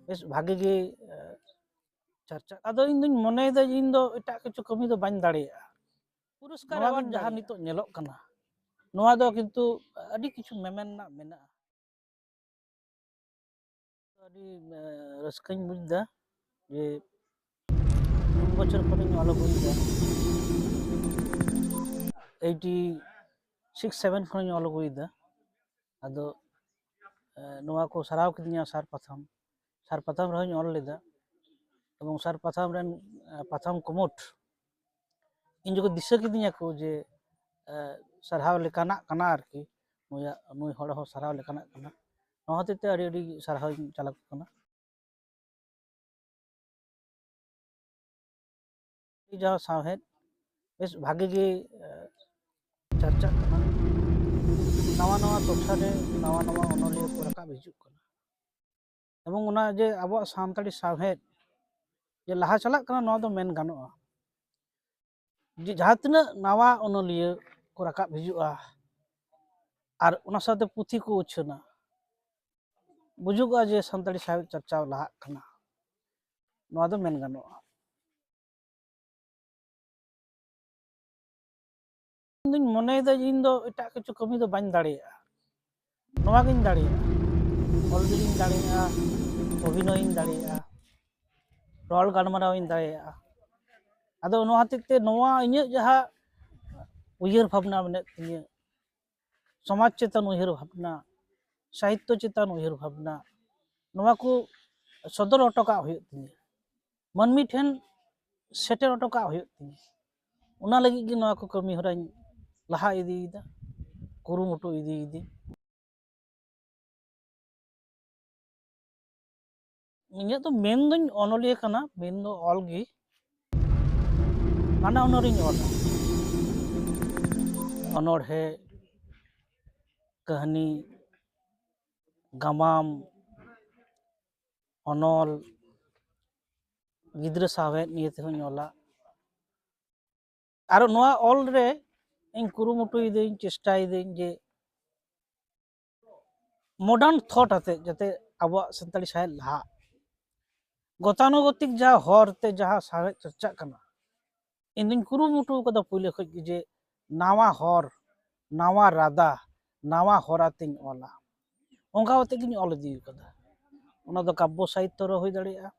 Base भागे गे चर्चा अदो इन दुñ मने दा इन दो एटा किछु कमी दो बाñ दाड़ेया पुरस्कार अवार्ड जहां नितो नेलोक कना नोआ दो किंतु अडी किछु मेमेन ना मेना अडी रस्कኝ बुझदा जे 3 बछर खनिñ ऑल बुझदा 86 7 खनिñ ऑल बुझदा अदो नोआ को सराव किदिया सार पाथाम रहिñ ऑल लेदा एवं सार पाथाम रेन पाथाम कुमुट इन जो दिशा किदिया को जे सरहाव लेकाना कना आरकी नुया नुय हड़ हो सरहाव लेकाना कना नोआ हतेते अडी अडी सरहाव चालक कना जहाँ साहेद बेस भागे गे चर्चा कना नवा नवा टोठा रे नवा नवा अनलिया को रकाब हिजुक कना एवं उना जे आबो सानताड़ी साहेद जे लहा चलक कना नोआ दो मेन गानोआ जे जहाँ तिना नवा अनलिया को रकाब हिजुआ और उना साथे पुथी को उछना बुजुगा जे सानताड़ी साहेद चर्चा लहा कना नोआ दो मेन गानोआ दुñ मने दा इन दो एटा किछु कमी दो बाñ दाड़ेया नोआ गिñ दाड़ेया ऑलरेडी दाड़ेया अभिनय दाड़ेया रॉल गालमाराव दाड़ेया अदो नोआ हतेते नोआ इᱧ जहाँ उयहर भावना मने तिᱧ समाज चेतन उयहर भावना साहित्य चेतन उयहर भावना नोआ को सदर अटका हुयुग तिᱧ मनमी ठेन सेटर अटका हुयुग तिᱧ उना लगी गे नोआ को कमी हराñ लहा इदीदा कुरुमुटु इदीदी इᱧ तो मेन दुñ अनलिया कना मेन दो ऑल गी नाना उनरिñ ऑला अनोढ़े कहानी गामाम अनल गिद्रा सावेद निये तेहोñ ऑला आरो नोआ ऑल रे इन कुरुमुटु इदिñ चेष्टा इदिñ जे मॉडर्न थॉट आते जाते आबो संताली साहेद लहा गतानुगतिक जहाँ हरते जहाँ साहेद चर्चा कना इन दुñ कुरुमुटु कदा पुले खज जे नावा हर नावा रादा नावा हरातिñ ऑला ओंगा होते गिñ ऑल दी कदा उना दो काव्य साहित्य रो होई दाड़िया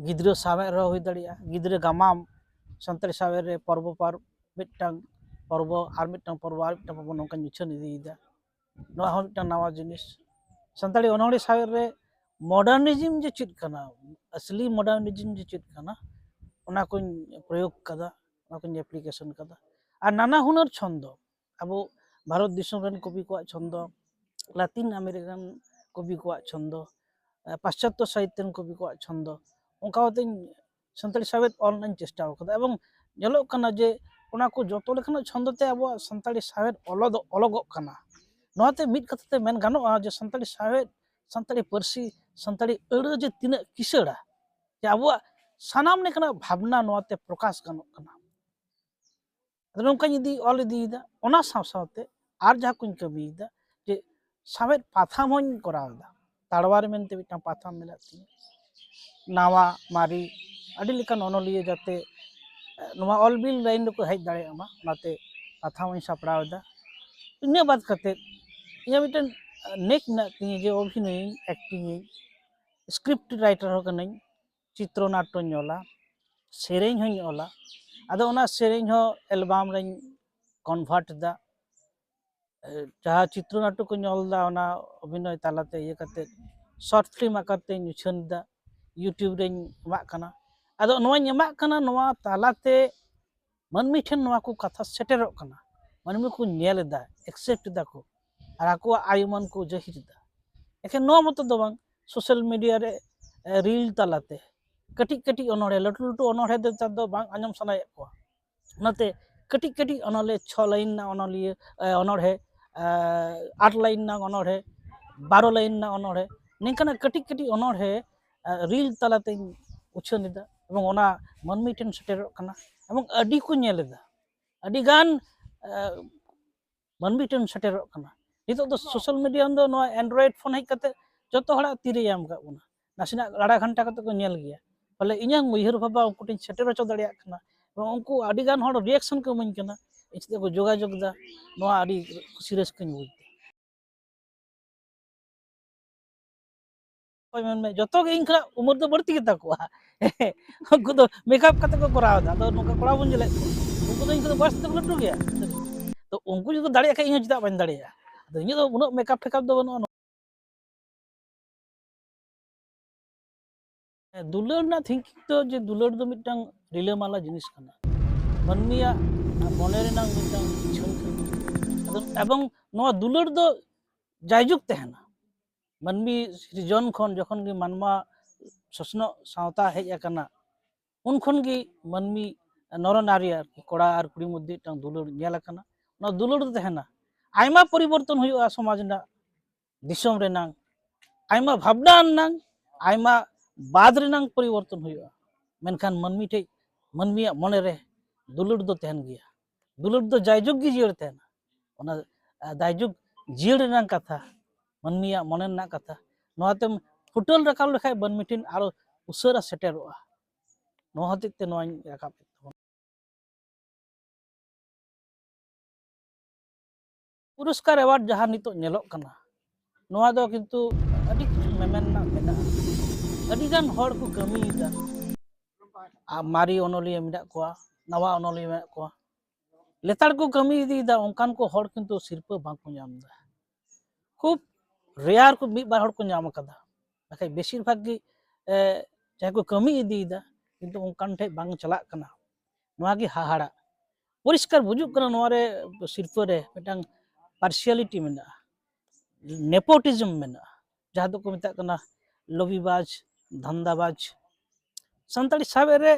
गिद्रा सावे रो होई दाड़िया गिद्रा गामाम संताली सावे रे पर्व पार मिटटांग पर्व आर मिटटांग पर्व नोंका उछन इदीदा नोआ हो मिटटांग नावा जिनिस संताली अनोड़ी सावे रे मॉडर्निज्म जे चेद कना असली मॉडर्निज्म जे चेद कना उना को प्रयोग कदा उना को एप्लीकेशन कदा और नाना हुनर छंद अब भारत दिसम रेन कवि को छंद लातिन अमेरिकन कवि को छंद पाश्चात्य साहित्य कवि को छंद उनका होते संताली सावेद ऑनलाइन चेष्टा कदा एवं नेलोक कना जे उना को जतो लेखन छंदते अब संताली सावेद अलग कना नोआते मिद कथाते मेन गानोआ जे संताली सावेद संताली पर्सी संताली अड़ जे तिना किसड़ा जे अब सानाम लेखना भावना नोआते प्रकाश गानोक कना अदो नोंकाñ इदी ऑल इदीदा ओना साव सावते आर जहाँ कुñ कमीदा जे सावेद पाथाम होñ करावदा ताड़वार मेनते मिटटांग पाथाम मेला तिᱧ नावा मारी अडी लेकान अनलिया जाते नोआ ऑल बिल लाइन को हेज दाड़ेया मा ओनाते पाथाम होñ सापड़ावदा इना बात कते इया मिटन नेक ना तिᱧ जे अभिनय एक्टिंग स्क्रिप्ट राइटर हो कनाñ चित्रनाट्य ऑला सेरेñ होñ ऑला अदो ओना सेरेñ हो एल्बम रेñ कन्वर्ट दा जहाँ चित्रनाट्य को ऑलदा ओना अभिनय तालाते ये कते शॉर्ट फिल्म आकारते उछन दा यूट्यूब रेñ एमाक कना अदो नोआñ एमाक कना नोआ तालाते मनमी ठेन नोआ को कथा सेटेरोक कना मनमी को नेल दा एक्सेप्ट दा को और आको आयुमान को जहिर दा एखेन नोआ मत दो बांग सोशल मीडिया रे रील तालाते कटिक कटिक अनोड़े लटू लटू अनोड़े दो बांग आंजम सनाये को नाते कटिक कटिक अनले 6 लाइन ना अनलिए अनोड़े 8 लाइन ना अनोड़े 12 लाइन ना अनोड़े निंकना कटिक कटिक अनोड़े रील तालाते उछन दा एवं ओना मनमी ठेन सेटेरोक कना एवं अडी को नेलदा अडी गान मानवी ठेन सेटेरोग कना नितो दो सोशल मीडिया दो नोआ एंड्रॉइड फोन हेज कते जतो हड़ा तीरे याम का बोना नासिना आधा घंटा कते को नेल गया फले इᱧᱟᱝ उयहर भाबा उनको टिन सेटेर होचो दाड़िया कना उनको आदि गान हड़ रिएक्शन को इमाኝ कना इचते को जोगाजोग दा नोआ आदि खुशी रस्कनी बुझ में जो गे इन उम्र तो बढ़ती गेता को उनको तो मेकअप कते को कराव दा तो नोका कोड़ा बन जले उनको तो इनको बयस तो लटू गया तो उनको जो दाड़िया का इन चदा बाñ दाड़िया तो इन तो उनो मेकअप फेकअप दो बनो दुलड़ ना थिंकिंग तो जे दुलड़ दो मिटंग रिलेमाला जिनिस कना मानमिया मने रेनांग मिटंग इच्छन कना एवं नोआ दुलड़ दो जायजुग तहना मानमी सृजन खन जखन गे मानमा ससनो सावता हेज आकना उन खन गे मानमी नर नारी कोड़ा और कुड़ी मध्य टांग दुलड़ नेल आकना ना दुलड़ दो तहना आयमा परिवर्तन हुआ समाज ना दिसम रेनांग आयमा भावना नांग आयमा बाद रेनांग परिवर्तन हुआ मेनखान मानमी ठे मानमी मने रे दुलड़ दो तहन गया दुलड़ दो जायजुग गे जियर तहना ओना जायजुग जियर रेनांग कथा मानमिया मने ना कथा नोआतेम फुटल रकाब लेखाय मानमी ठेन आरो उसारा सेटेरोआ नोआ हतित ते नोआ राकाब पुरस्कार अवार्ड जहाँ नितो नेलोक कना नोआ दो किंतु अडी मेमेन ना मेना अडी गान हड़ को कमीदा मारी ओनोलिया मेना कोआ नवा ओनोलिया मेना कोआ लेतार को कमी इदीदा ओंकान को हड़ किंतु सिरपा बांको नामदा खूब रेयर को मिद बार हड़ को नाम कदा बाकि बेसिर भाग गी चाहे को कमी इदीदा किंतु ओंकान ठे बांग चलाक कना नोआ गी हाहाड़ा परिष्कार बुजुक कना नोआ रे सिरपा रे मिटांग पार्शियलिटी मेना नेपोटिज्म मेना जहाँ दो को मिता कना लॉबीबाज धंधाबाज संताली साबे रे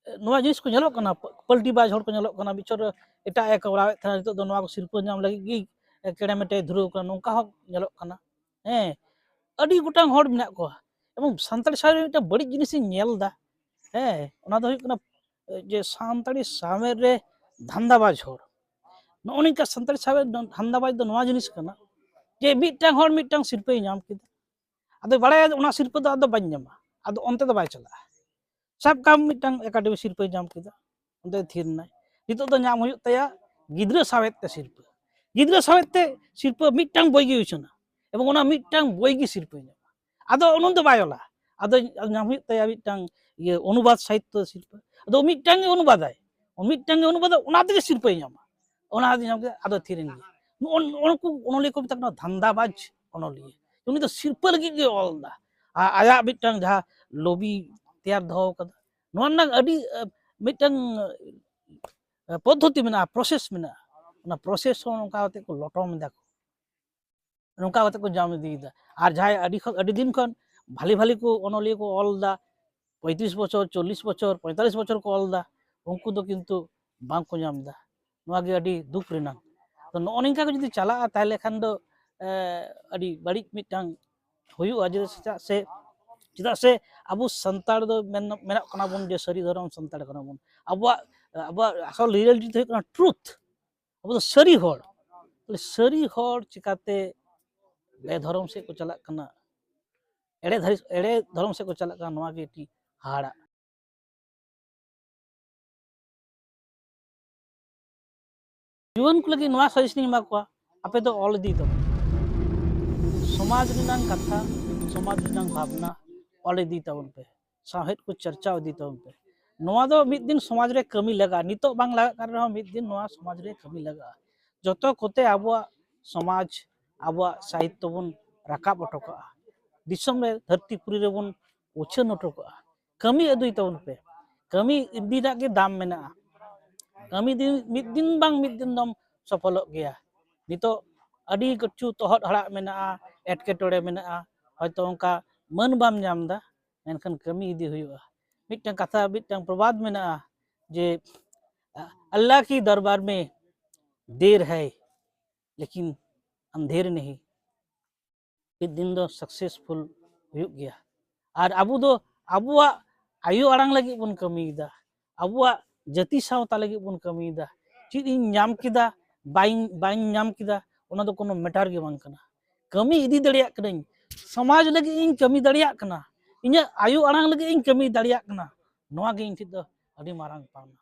नोआ जिनिस को नेलोक कना पलटीबाज हड़ को नेलोक कना बिचोर एटा ए कवरावे था नितो दो नोआ को सिरपा नाम लगी गी केड़ेमेटे धुरु कना नोंका हो नेलोक कना अडी गोटांग हड़ मेना को एवं संताली साबे मिटा बड़ी जिनिस नेल दा ओना दो हुई कना जे संताली साबे रे धंधाबाज हड़ नोनिका संताली साबे धंधाबाज दो नोआ जिनिस कना जे मिटांग हड़ मिटांग सिरपा नाम किदा आदो बाड़ाय ओना सिरपा दो आदो बाñ नामा आदो ओनते दो बाय चला सब काम मिटांग एकाडेमी सिरपा नाम किदा ओनते थीर नाय नितो दो नाम हुई तया गिद्रा सावेत ते सिरपा मिटांग बोय गे उचना एवं ओना मिटांग बोय गे सिरपा नामा आदो ओनन दो बायोला आदो नाम हुई तया मिटांग ये अनुवाद साहित्य सिरपा आदो मिटांग अनुवादाय ओना ते सिरपा नामा ओना नाम किदा आदो थीरेन गे उनको ओनली को मिता धंधाबाज ओनली उनी तो सिरपा लगी गे ऑलदा आया मिटांग जहाँ लॉबी तैयार दहो कदा नोआ ना अडी मिटांग पद्धति मेना प्रोसेस मेना ना प्रोसेस हो नोका होते को लटम दा को नोका होते को जाम दीदा और जहाँ अडी दिन खन भाली भाली को ओनली को ऑलदा 35 बछर 40 बछर 45 बछर को ऑलदा उनको दो किंतु बांग को नाम दा नोआ गे अडी दुख रेना तो नोनिका को जदी चला ताले खान दो अडी बड़ी मिटांग हुयुआ जे चेदा से अब संतार दो मेना कना बन जे सरी धरम संतार कना बन अब असल रियलिटी तो कना ट्रुथ अब तो सरी हड़ चिकाते बेधर्म से को चला कना एड़े धर्म से को चला कना नोआ गे टी हाड़ा जीवन को लगी नोआ सजेशन मा को आपे तो ऑल दी तो समाज रिनांग कथा समाज रिनांग भावना ऑल दी तबन पे साहेद को चर्चा दी तबन पे नोआ दो मिद दिन समाज रे कमी लगा नितो बांग लगा कर रहा मिद दिन नोआ समाज रे कमी लगा जतो कोते आबुआ समाज आबुआ साहित्य बन राकाब अटोका दिसम रे धरती पुरी रे बन उछन अटोका कमी अदुई तबन पे कमी इदीना के दाम मेना कमी दिन मिद दिन दम सफल गया नितो अडी कछु तोहद हड़ा मेना एटकेटोड़े मेना हयतो उनका मन बाम नामदा मेनखान कमी इदी हुआ मिटन कथा मिटन प्रवाद मेना जे अल्लाह की दरबार में देर है लेकिन अंधेर नहीं एक दिन दो सक्सेसफुल हुई गया और अबू दो अबुआ आयु आड़ांग लगी बन कमीदा अबुआ जाति सावता लगी बन कमीदा चीज इन नाम किदा बाइंग नाम किदा ओना दो कोनो मैटर गे बांग कना कमी इदी दड़िया कनाई समाज लगे इन कमी दड़िया कना इन्या आयु आड़ांग लगे इन कमी दड़िया कना नोआ गे इन ठिद दो अडी मारांग पावना।